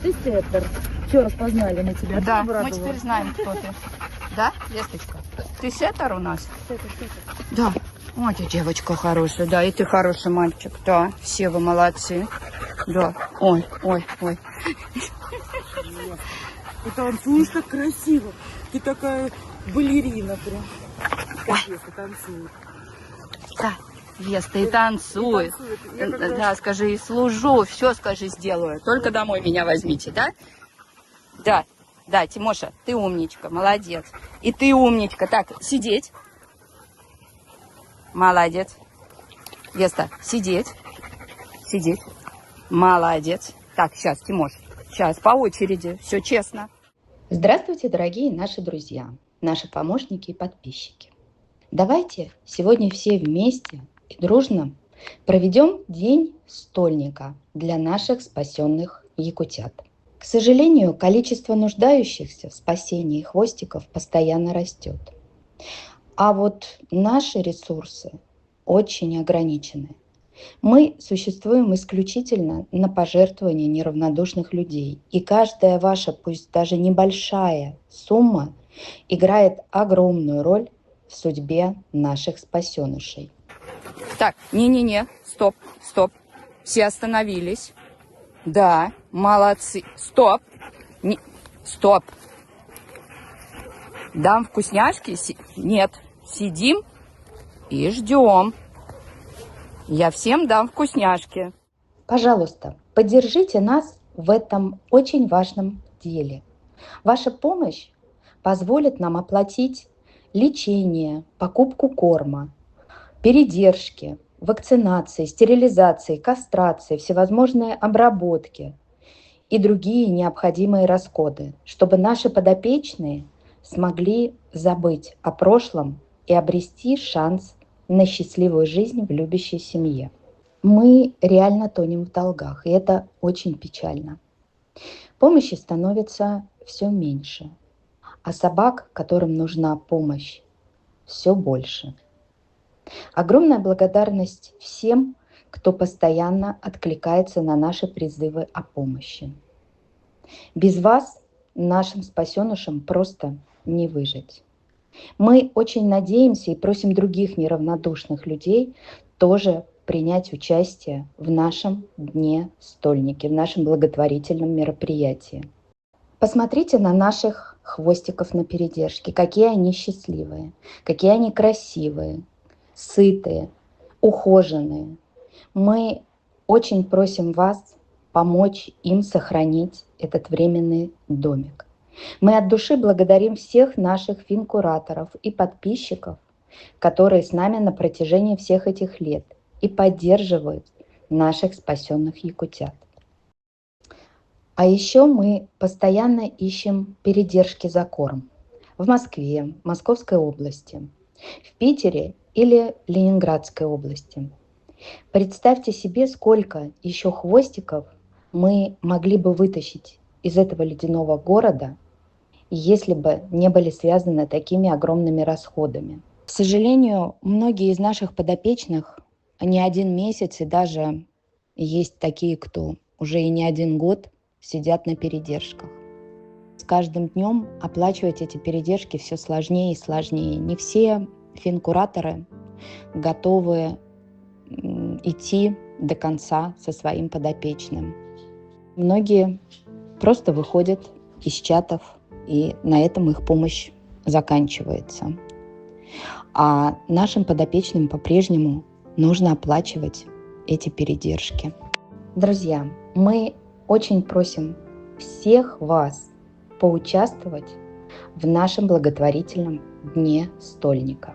ты сеттер. Все распознали мы тебя. Да, мы теперь знаем, кто ты. Да, Весточка? Ты сеттер у нас? Сеттер. Да. Ой, ты девочка хорошая, да, и ты хороший мальчик. Да, все вы молодцы. Да. Ой. Ты танцуешь так красиво. Ты такая балерина прям. Как Веста танцует. Да, Веста и танцует. Да, скажи, и служу, все скажи, сделаю. Только домой меня возьмите, да? Да, Тимоша, ты умничка, молодец. И ты умничка. Так, сидеть. Молодец. Веста, сидеть. Молодец. Так, сейчас, Тимош, сейчас по очереди, все честно. Здравствуйте, дорогие наши друзья, наши помощники и подписчики. Давайте сегодня все вместе и дружно проведем День стольника для наших спасенных якутят. К сожалению, количество нуждающихся в спасении хвостиков постоянно растет. А вот наши ресурсы очень ограничены. Мы существуем исключительно на пожертвования неравнодушных людей. И каждая ваша, пусть даже небольшая сумма, играет огромную роль в судьбе наших спасенышей. Так, не-не-не, стоп. Все остановились. Да, молодцы. Стоп. Стоп. Дам вкусняшки? Нет. Сидим и ждем. Я всем дам вкусняшки. Пожалуйста, поддержите нас в этом очень важном деле. Ваша помощь позволит нам оплатить лечение, покупку корма, передержки, вакцинации, стерилизации, кастрации, всевозможные обработки и другие необходимые расходы, чтобы наши подопечные смогли забыть о прошлом и обрести шанс на счастливую жизнь в любящей семье. Мы реально тонем в долгах, и это очень печально. Помощи становится все меньше, а собак, которым нужна помощь, все больше. Огромная благодарность всем, кто постоянно откликается на наши призывы о помощи. Без вас нашим спасенышам просто не выжить. Мы очень надеемся и просим других неравнодушных людей тоже принять участие в нашем Дне стольники, в нашем благотворительном мероприятии. Посмотрите на наших хвостиков на передержке, какие они счастливые, какие они красивые, сытые, ухоженные. Мы очень просим вас помочь им сохранить этот временный домик. Мы от души благодарим всех наших финкураторов и подписчиков, которые с нами на протяжении всех этих лет и поддерживают наших спасенных якутят. А еще мы постоянно ищем передержки за корм в Москве, Московской области, в Питере или Ленинградской области. Представьте себе, сколько еще хвостиков мы могли бы вытащить из этого ледяного города, если бы не были связаны такими огромными расходами. К сожалению, многие из наших подопечных не один месяц, и даже есть такие, кто уже и не один год сидят на передержках. С каждым днем оплачивать эти передержки все сложнее и сложнее. Не все финкураторы готовы идти до конца со своим подопечным. Многие просто выходят из чатов, и на этом их помощь заканчивается. А нашим подопечным по-прежнему нужно оплачивать эти передержки. Друзья, мы очень просим всех вас поучаствовать в нашем благотворительном Дне стольника.